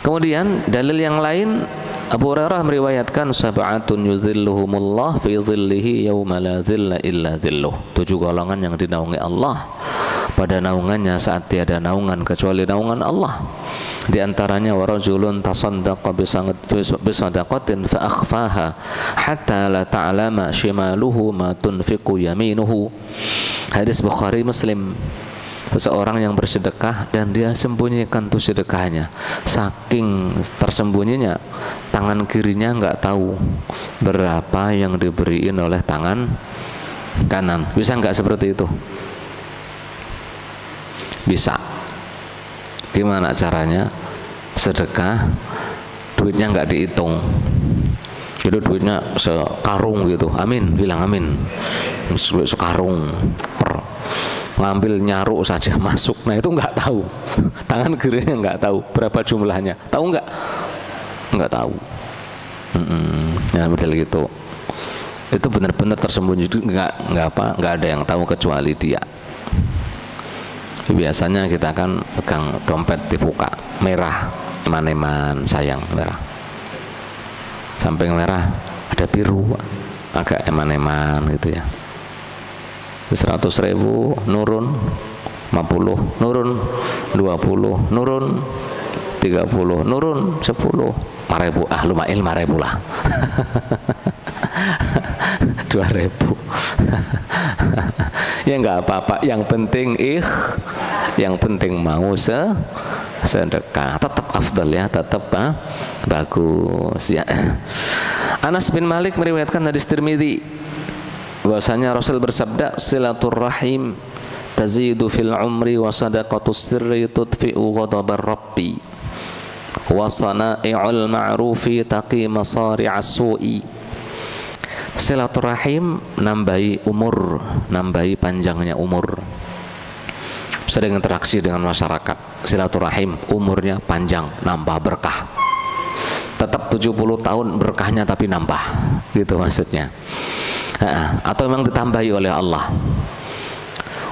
Kemudian dalil yang lain, Abu Hurairah meriwayatkan sab'atun yudhilluhumullah fi dhillihi yauma la dhilla illa dhilluh. 7 golongan yang dinaungi Allah pada naungannya saat tiada naungan kecuali naungan Allah. Di antaranya warajulun tasaddaqa bisadaqatin fa akhfaha hatta la ta'lama shimaluhu ma tunfiqu yaminuhu. Hadis Bukhari Muslim. Seseorang yang bersedekah dan dia sembunyikan tuh sedekahnya, saking tersembunyinya tangan kirinya nggak tahu berapa yang diberiin oleh tangan kanan. Bisa nggak seperti itu? Bisa. Gimana caranya? Sedekah duitnya nggak dihitung, jadi duitnya sekarung gitu. Amin, bilang amin. Sekarung ngambil nyaruk saja masuk. Nah itu nggak tahu, tangan kirinya nggak tahu berapa jumlahnya. Tahu nggak? Nggak tahu. Ya model gitu. Itu benar-benar tersembunyi, nggak ada yang tahu kecuali dia. Biasanya kita kan pegang dompet dibuka, merah, eman-eman, sayang, merah. Samping merah ada biru, agak eman-eman gitu ya. 100.000 nurun, 50 nurun, 20 nurun, 30 nurun, 10 5.000, lumayan 5.000 lah. 2.000. Ya nggak apa-apa, yang penting yang penting mau sedekah, tetap afdal ya, tetap bagus ya. Anas bin Malik meriwayatkan hadis Tirmidzi bahwasanya Rasul bersabda, silaturrahim tazidu fil umri wa sadaqatus sirri tudfi'u ghadabar rabbi wa sana'i'ul ma'rufi taqi masari'as su'i. Silaturahim nambahi umur, nambahi panjangnya umur. Sering interaksi dengan masyarakat, silaturahim umurnya panjang, nambah berkah. Tetap 70 tahun berkahnya tapi nambah, gitu maksudnya. Atau memang ditambahi oleh Allah.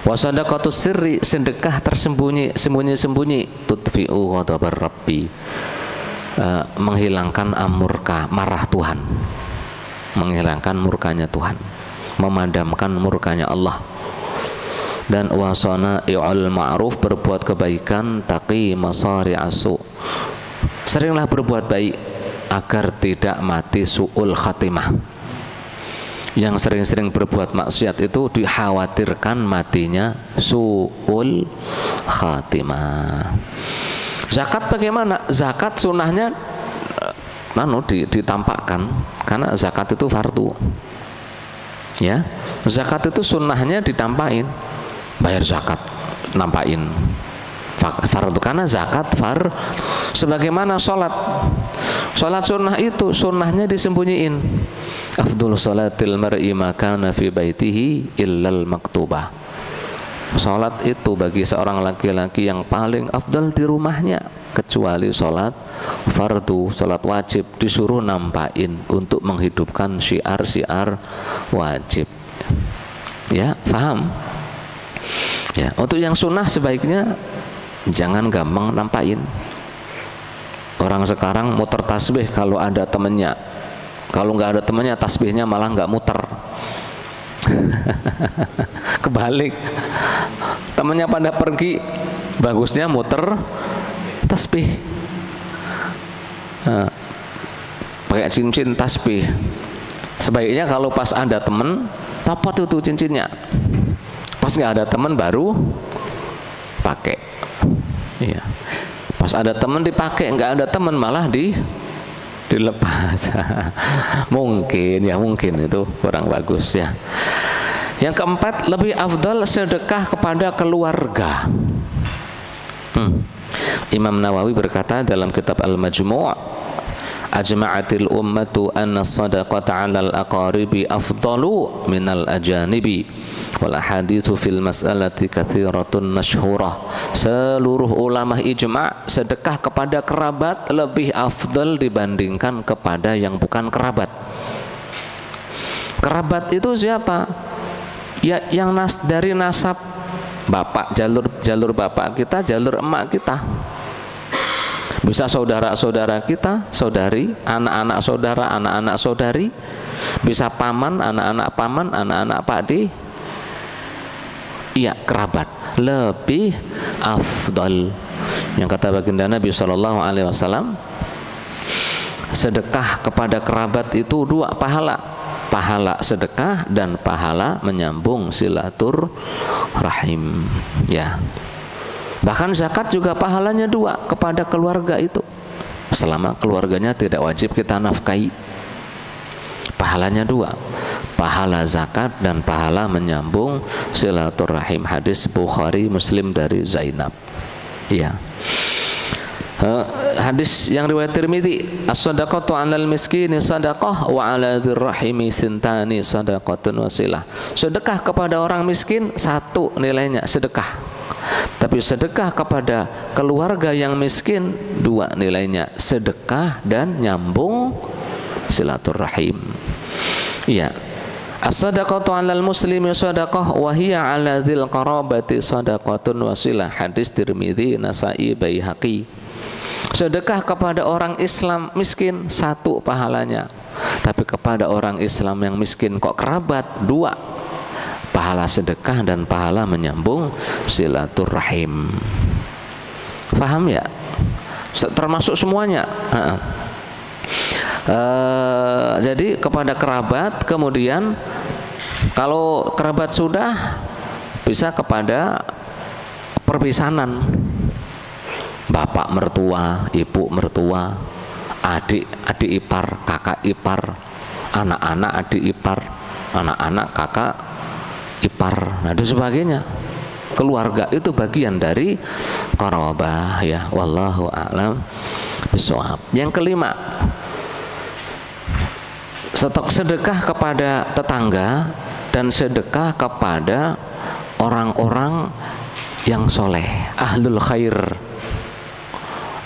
Wasadaqatus sirri, sedekah tersembunyi, sembunyi-sembunyi, tudfi'u ghadabar rabbi, menghilangkan murka, marah Tuhan, menghilangkan murkanya Tuhan, memadamkan murkanya Allah. Dan wasana i'ul ma'ruf, berbuat kebaikan, taqi masari'asu, seringlah berbuat baik agar tidak mati su'ul khatimah. Yang sering-sering berbuat maksiat itu dikhawatirkan matinya su'ul khatimah. Zakat bagaimana? Zakat sunnahnya ditampakkan, karena zakat itu fardu ya. Zakat itu sunnahnya ditampain, bayar zakat nampain fardu, karena zakat sebagaimana sholat sunnah itu sunnahnya disembunyiin. Afdhul sholatil mar'i makana fi baitihi illal maktubah. Sholat itu bagi seorang laki-laki yang paling afdal di rumahnya, kecuali sholat fardu, sholat wajib disuruh nampain untuk menghidupkan syiar-syiar wajib. Ya, paham? Ya, untuk yang sunnah sebaiknya jangan gampang nampain. Orang sekarang muter tasbih kalau ada temennya, kalau nggak ada temennya tasbihnya malah nggak muter. Kebalik, temennya pada pergi, bagusnya muter tasbih. Pakai cincin tasbih. Sebaiknya kalau pas ada temen, copot itu cincinnya. Pas nggak ada temen baru pakai. Iya. Pas ada temen dipakai, nggak ada temen malah dilepas. Mungkin itu kurang bagus ya. Yang keempat, lebih afdal sedekah kepada keluarga. Imam Nawawi berkata dalam kitab Al-Majmu', ajma'atil ummatu anna sadaqata 'alal aqaribi afdalu minal ajanibi wal haditsu fil mas'alati katsiratun masyhurah. Seluruh ulama ijma' sedekah kepada kerabat lebih afdal dibandingkan kepada yang bukan kerabat. Kerabat itu siapa? Ya, yang dari nasab bapak, jalur bapak kita, jalur emak kita. Bisa saudara-saudara kita, saudari, anak-anak saudara, anak-anak saudari, bisa paman, anak-anak paman, anak-anak pakde. Iya, kerabat lebih afdal. Yang kata baginda Nabi Shallallahu Alaihi Wasallam, sedekah kepada kerabat itu 2 pahala, pahala sedekah dan pahala menyambung silaturahim. Ya, bahkan zakat juga pahalanya 2 kepada keluarga itu, selama keluarganya tidak wajib kita nafkahi. Pahalanya 2, pahala zakat dan pahala menyambung silaturahim. Hadis Bukhari Muslim dari Zainab. Ya. Hadis yang riwayat Tirmidzi, as-shadaqatu 'alal miskini shadaqah wa 'ala dzirrahimi sintani shadaqatun wasilah. Sedekah kepada orang miskin 1 nilainya sedekah. Tapi sedekah kepada keluarga yang miskin 2 nilainya sedekah dan nyambung silaturahim. Iya. As-sadaqatu 'alal muslimi shadaqah wa hiya 'ala dzil qarabati shadaqatun wasilah. Hadis Tirmidzi, Nasa'i, Baihaqi. Sedekah kepada orang Islam miskin 1 pahalanya, tapi kepada orang Islam yang miskin kok kerabat 2, pahala sedekah dan pahala menyambung silaturahim. Paham ya? Termasuk semuanya. Jadi kepada kerabat, kemudian kalau kerabat sudah, bisa kepada perpisanan, bapak mertua, ibu mertua, adik ipar, kakak ipar, anak-anak adik ipar, anak-anak kakak ipar, nah dan sebagainya. Keluarga itu bagian dari qarabah, ya. Wallahu a'lam bishawab. Yang kelima, sedekah kepada tetangga dan sedekah kepada orang-orang yang soleh, ahlul khair.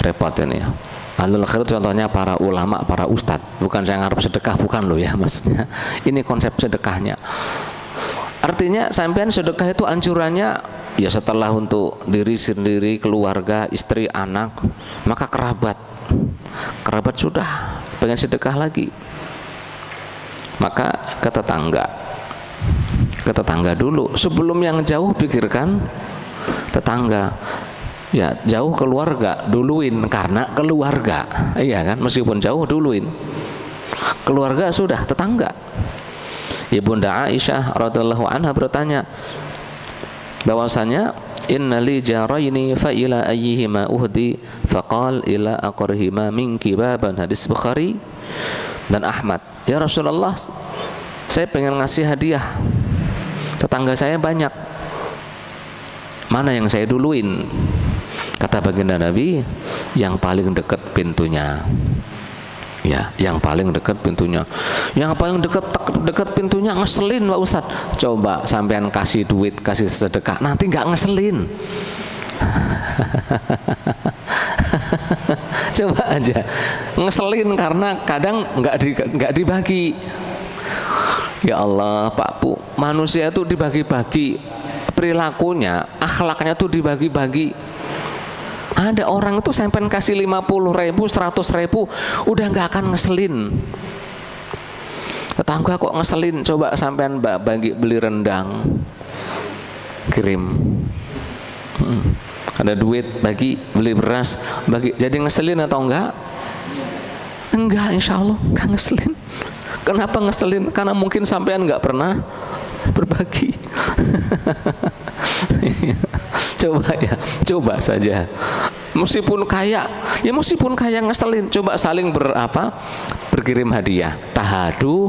Repot ini ya. Ahlul khair contohnya para ulama, para ustadz. Bukan saya ngarep sedekah, bukan loh ya, maksudnya ini konsep sedekahnya. Artinya sampean sedekah itu anjurannya ya setelah untuk diri sendiri, keluarga, istri, anak, maka kerabat sudah pengen sedekah lagi, maka ke tetangga dulu sebelum yang jauh. Pikirkan tetangga, ya jauh keluarga duluin, karena keluarga, iya kan, meskipun jauh duluin keluarga, sudah tetangga. Ibunda Aisyah radhiyallahu anha bertanya bahwasanya innali jaraini fa ila ayyihima uhdi faqal ila aqrihima minki baban. Hadis Bukhari dan Ahmad. Ya Rasulullah, saya pengen ngasih hadiah, tetangga saya banyak, mana yang saya duluin? Kata baginda Nabi, yang paling dekat pintunya. Ya, yang paling dekat pintunya. Yang paling dekat pintunya ngeselin Pak Ustadz. Coba sampean kasih duit, kasih sedekah, nanti nggak ngeselin. Coba aja, ngeselin karena kadang nggak dibagi. Ya Allah Pak Bu, manusia itu dibagi-bagi perilakunya, akhlaknya tuh dibagi-bagi. Ada orang itu sampai kasih 50.000, 100.000 udah nggak akan ngeselin. Tetangga kok ngeselin, coba sampean bagi beli rendang, kirim. Ada duit bagi beli beras, bagi, jadi ngeselin atau enggak? Enggak, insya Allah enggak ngeselin. Kenapa ngeselin? Karena mungkin sampean nggak pernah berbagi. Coba ya, coba saja. Meskipun kaya, ya meskipun kaya ngeselin, coba saling berkirim hadiah. Tahadu,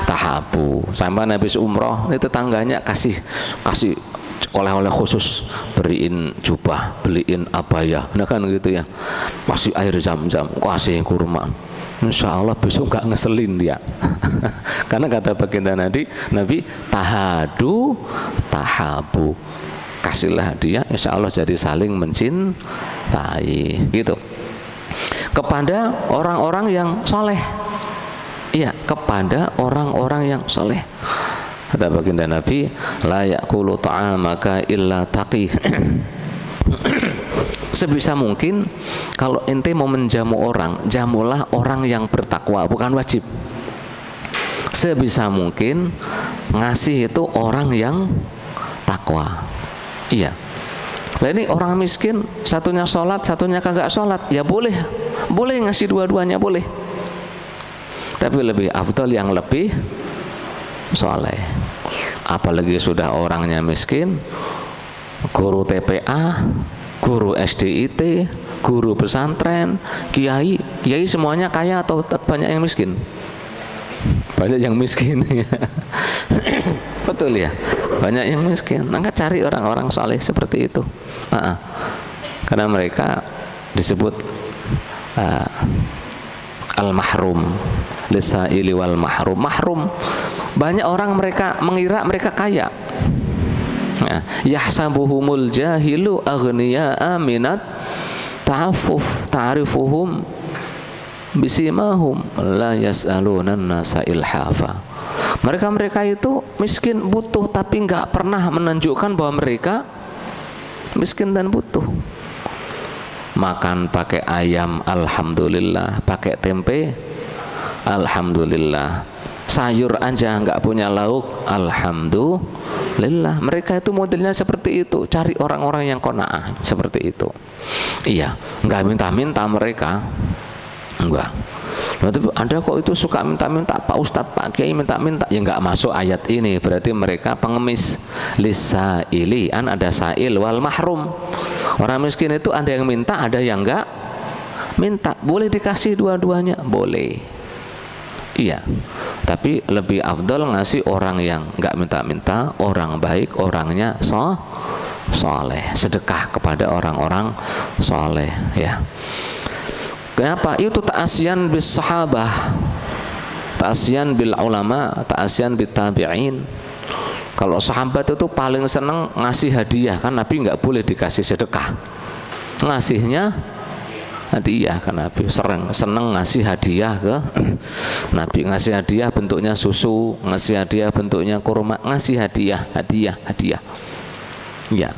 tahabu. Sampai habis umroh, ini tetangganya kasih oleh-oleh khusus, beliin jubah, beliin abaya, nah kan gitu ya. Kasih air zam-zam, kasih kurma. Insya Allah besok gak ngeselin dia. Karena kata baginda Nabi, tahadu, tahabu. Kasihlah dia, insya Allah jadi saling mencintai, gitu. Kepada orang-orang yang soleh, iya, kepada orang-orang yang soleh. Kata baginda Nabi, la ya'kulu ta'amaka illa taqi. Sebisa mungkin kalau ente mau menjamu orang, jamulah orang yang bertakwa, bukan wajib. Sebisa mungkin ngasih itu orang yang takwa. Iya. Nah ini orang miskin, satunya sholat, satunya kagak sholat, ya boleh ngasih dua-duanya boleh. Tapi lebih afdal yang lebih soleh. Apalagi sudah orangnya miskin, guru TPA, guru SDIT, guru pesantren, kiai semuanya kaya atau banyak yang miskin? Banyak yang miskin. Betul ya, banyak yang miskin. Maka cari orang-orang saleh seperti itu. Karena mereka disebut al-mahrum, lisaili wal mahrum. Mahrum, banyak orang mereka mengira mereka kaya. Yahsabuhumul jahilu aghniya'a minat ta'affuf ta'rifuhum bisimahum la yas'alunan nasa ilhafa. Mereka itu miskin, butuh, tapi nggak pernah menunjukkan bahwa mereka miskin dan butuh. Makan pakai ayam, alhamdulillah. Pakai tempe, alhamdulillah. Sayur aja nggak punya lauk, alhamdulillah. Mereka itu modelnya seperti itu. Cari orang-orang yang qanaah seperti itu. Iya, nggak minta-minta mereka, enggak. Ada kok itu suka minta-minta, Pak Ustadz, Pak Kiai minta-minta. Ya nggak masuk ayat ini. Berarti mereka pengemis. Lisaili, ada sail wal mahrum. Orang miskin itu ada yang minta, ada yang nggak minta. Boleh dikasih dua-duanya, boleh. Iya, tapi lebih afdal ngasih orang yang nggak minta-minta, orang baik, orangnya soleh, sedekah kepada orang-orang soleh, ya. Kenapa? Itu ta'asyan bis sahabah, ta'asyan bil ulama, ta'asyan bit tabi'in. Kalau sahabat itu paling senang ngasih hadiah, kan Nabi nggak boleh dikasih sedekah, ngasihnya hadiah, kan Nabi senang ngasih hadiah ke Nabi. Ngasih hadiah bentuknya susu, ngasih hadiah bentuknya kurma, ngasih hadiah. Ya,